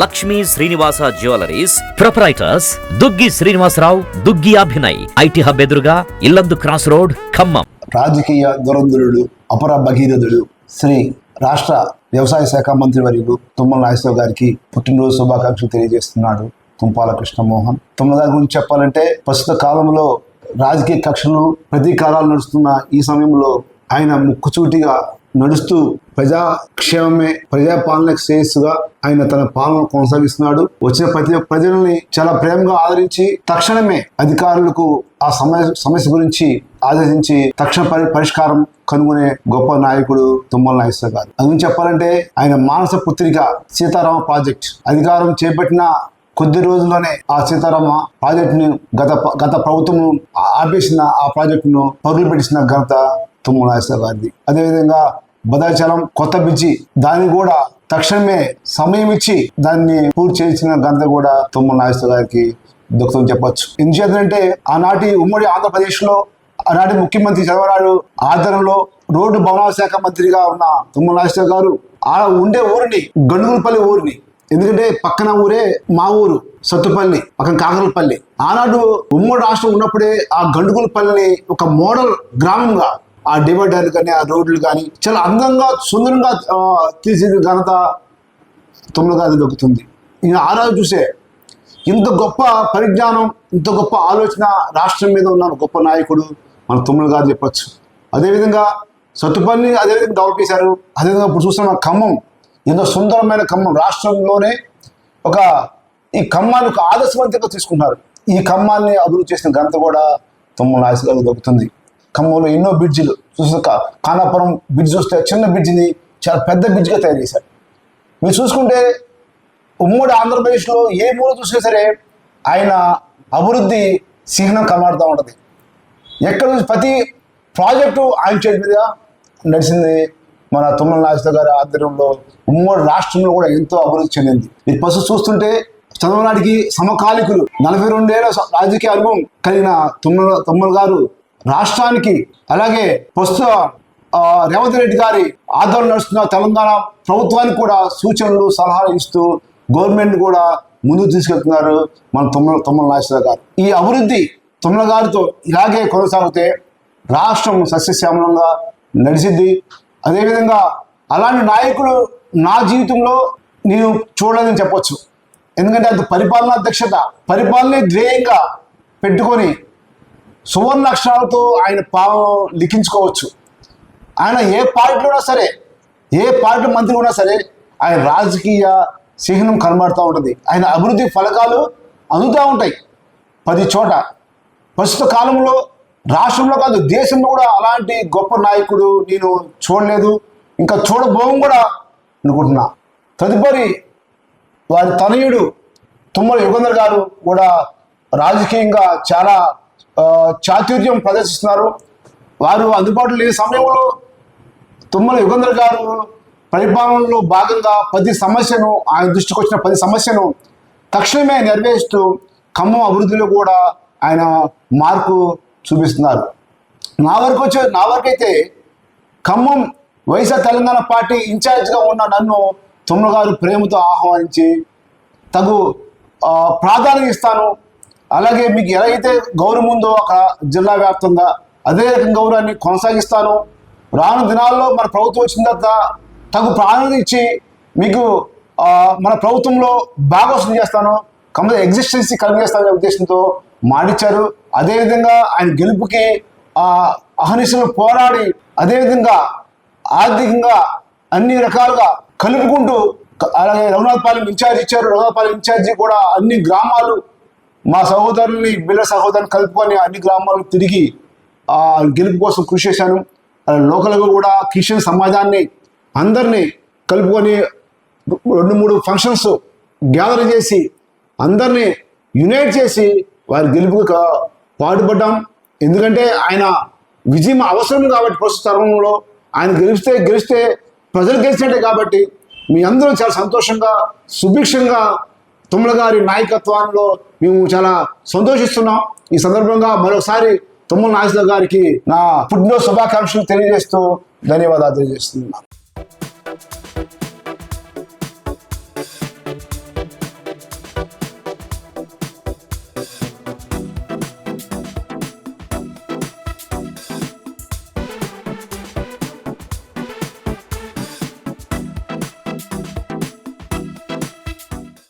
Lakshmi Srinivasa jewelleries proprietors Duggi Srinivasarao, Duggi Abhinay, IT hub ఎదురుగా Illandu cross road, Khammam. రాజకీయ దురంధరుడు, అపర భగీరథుడు, శ్రీ రాష్ట్ర వ్యవసాయ శాఖ మంత్రి వర్యులు తుమ్మల నాగేశ్వరరావు గారికి పుట్టినరోజు శుభాకాంక్షలు తెలియజేస్తున్నాడు తుంపాల కృష్ణమోహన్. తుమ్మల గారి గురించి చెప్పాలంటే ప్రస్తుత కాలంలో రాజకీయ కక్షలు ప్రతీకారాలు నడుస్తున్న ఈ సమయంలో ఆయన ముక్కుచూటిగా నడుస్తూ ప్రజాక్షేమమే ప్రజాపాలనకు శ్రేయస్సుగా ఆయన తన పాలన కొనసాగిస్తున్నాడు. వచ్చిన ప్రతి ప్రజల్ని చాలా ప్రేమగా ఆదరించి తక్షణమే అధికారులకు ఆ సమస్య గురించి ఆదేశించి తక్షణ పరిష్కారం కనుగొనే గొప్ప నాయకుడు తుమ్మల నాగేశ్వరరావు గారు. అది చెప్పాలంటే ఆయన మానస పుత్రిక సీతారామ ప్రాజెక్ట్ అధికారం చేపట్టిన కొద్ది రోజుల్లోనే ఆ సీతారామ ప్రాజెక్ట్ ను గత ప్రభుత్వం ఆపేసిన ఆ ప్రాజెక్ట్ ను పరుగులు పెట్టించిన ఘనత తుమ్మల నాగేశ్వరరావు గారిది. అదేవిధంగా భద్రాచలం కొత్త బ్రిడ్జి దాన్ని కూడా తక్షణమే సమయం ఇచ్చి దాన్ని పూర్తి చేసిన ఘనత కూడా తుమ్మల నాగేశ్వరరావు గారికి దొక్కుతుందని చెప్పొచ్చు. ఎందుచేతంటే ఆనాటి ఉమ్మడి ఆంధ్రప్రదేశ్ లో ఆనాటి ముఖ్యమంత్రి చంద్రబాబు ఆధ్వర్యంలో రోడ్డు భవనాల శాఖ మంత్రిగా ఉన్న తుమ్మల నాగేశ్వరరావు గారు ఆ ఉండే ఊరిని గండుగులపల్లి ఊరిని, ఎందుకంటే పక్కన ఊరే మా ఊరు సత్తుపల్లి, పక్కన కాకరపల్లి, ఆనాడు ఉమ్మడి రాష్ట్రం ఉన్నప్పుడే ఆ గండుగులపల్లిని ఒక మోడల్ గ్రామంగా ఆ డివైడర్లు కానీ ఆ రోడ్లు కానీ చాలా అందంగా సుందరంగా తీర్చిన ఘనత తుమ్మల గారికి దొక్కుతుంది. ఈయన ఆరాధన చూసే ఇంత గొప్ప పరిజ్ఞానం, ఇంత గొప్ప ఆలోచన రాష్ట్రం మీద ఉన్న గొప్ప నాయకుడు మన తుమ్మల గారు చెప్పచ్చు. అదేవిధంగా సత్తుపల్లి అదేవిధంగా డెవలప్ చేశారు. అదేవిధంగా ఇప్పుడు చూస్తున్న ఖమ్మం, ఎంతో సుందరమైన ఖమ్మం, రాష్ట్రంలోనే ఈ ఖమ్మాన్ని ఒక ఆదర్శవంతంగా తీసుకున్నారు. ఈ ఖమ్మాన్ని అభివృద్ధి చేసిన ఘనత కూడా తుమ్మల నాగేశ్వరరావు గారికి దొక్కుతుంది. ఖమ్మంలో ఎన్నో బ్రిడ్జిలు చూసాక ఖానాపురం బ్రిడ్జ్ చూస్తే చిన్న బ్రిడ్జిని చాలా పెద్ద బ్రిడ్జిగా తయారు చేశారు. మీరు చూసుకుంటే ఉమ్మడి ఆంధ్రప్రదేశ్లో ఏ మూల చూసినా సరే ఆయన అభివృద్ధి చిహ్నం కనబడుతూ ఉంటుంది. ఎక్కడ ప్రతి ప్రాజెక్టు ఆయన చేతి మీద నడిచింది. మన తుమ్మల నాగేశ్వరరావు గారి ఆధ్వర్యంలో ఉమ్మడి రాష్ట్రంలో కూడా ఎంతో అభివృద్ధి చెందింది. మీరు ఫస్ట్ చూస్తుంటే చంద్రబాబు నాయుడికి సమకాలికులు 42 ఏళ్ల రాజకీయ అనుభవం కలిగిన తుమ్మల గారు రాష్ట్రానికి, అలాగే ప్రస్తుత రేవంత్ రెడ్డి గారి ఆధ్వర్యంలో నడుస్తున్న తెలంగాణ ప్రభుత్వానికి కూడా సూచనలు సలహాలు ఇస్తూ గవర్నమెంట్ కూడా ముందుకు తీసుకెళ్తున్నారు మన తుమ్మల నాగేశ్వరరావు గారు. ఈ అభివృద్ధి తుమ్మల గారితో ఇలాగే కొనసాగితే రాష్ట్రం సస్యశ్యామలంగా నడిచింది. అదేవిధంగా అలాంటి నాయకులు నా జీవితంలో నేను చూడలేదని చెప్పొచ్చు. ఎందుకంటే అది పరిపాలనా దక్షత, పరిపాలన ధ్యేయంగా పెట్టుకొని సువర్ణ అక్షరాలతో ఆయన పాలన లిఖించుకోవచ్చు. ఆయన ఏ పార్టీలో ఉన్నా సరే, ఏ పార్టీ మంత్రి ఉన్నా సరే ఆయన రాజకీయ చిహ్నం కనబడుతూ ఉంటుంది. ఆయన అభివృద్ధి ఫలకాలు అందుతూ ఉంటాయి ప్రతి చోట. ప్రస్తుత కాలంలో రాష్ట్రంలో కాదు దేశంలో కూడా అలాంటి గొప్ప నాయకుడు నేను చూడలేదు, ఇంకా చూడబోం కూడా అనుకుంటున్నా. తదుపరి వారి తనయుడు తుమ్మల యుగంధర్ గారు కూడా రాజకీయంగా చాలా చాతుర్యం ప్రదర్శిస్తున్నారు. వారు అందుబాటులో లేని సమయంలో తుమ్మల యుగంధర్ గారు పరిపాలనలో భాగంగా ఆయన దృష్టికి వచ్చిన 10 సమస్యను తక్షణమే నెరవేరుస్తూ ఖమ్మం అభివృద్ధిలో కూడా ఆయన మార్పు చూపిస్తున్నారు. నా వరకైతే ఖమ్మం వైఎస్ఆర్ తెలంగాణ పార్టీ ఇన్ఛార్జ్గా ఉన్న నన్ను తుమ్మల గారు ప్రేమతో ఆహ్వానించి తగు ప్రాధాన్యత ఇస్తాను, అలాగే మీకు ఎలా అయితే గౌరవం ఉందో అక్కడ జిల్లా వ్యాప్తంగా అదే రకం గౌరవాన్ని కొనసాగిస్తాను. రాను దినాల్లో మన ప్రభుత్వం వచ్చిన తర్వాత తగు ప్రాధాన్యత ఇచ్చి మీకు మన ప్రభుత్వంలో భాగస్వామ్యం చేస్తాను, కమల ఎగ్జిస్టెన్సీ కలిగేస్తాననే ఉద్దేశంతో మాటిచ్చారు. అదేవిధంగా ఆయన గెలుపుకి అహర్నిశలు పోరాడి, అదేవిధంగా ఆర్థికంగా అన్ని రకాలుగా కలుపుకుంటూ, అలాగే రఘునాథపాలెం ఇన్ఛార్జ్ ఇచ్చారు. రఘునాథపాలెం ఇన్ఛార్జి కూడా అన్ని గ్రామాలు మా సహోదరుల్ని బిల్డర్ సహోదరుని కలుపుకొని అన్ని గ్రామాలకు తిరిగి గెలుపు కోసం కృషి చేశాను. లోకల్గా కూడా క్రిస్టియన్ సమాజాన్ని అందరినీ కలుపుకొని 2-3 ఫంక్షన్స్ గ్యాదర్ చేసి అందరినీ యునైట్ చేసి వారి గెలుపుకు పాటుపడ్డాం. ఎందుకంటే ఆయన విజయం అవసరం కాబట్టి ప్రస్తుత తరుణంలో ఆయన గెలిస్తే ప్రజలు గెలిచినట్టే కాబట్టి మీ అందరూ చాలా సంతోషంగా సుభిక్షంగా తుమ్మల గారి నాయకత్వంలో మేము చాలా సంతోషిస్తున్నాం. ఈ సందర్భంగా మరోసారి తుమ్మల నాగేశ్వరరావు గారికి నా పుట్టినరోజు శుభాకాంక్షలు తెలియజేస్తూ ధన్యవాదాలు తెలియజేస్తున్నాను.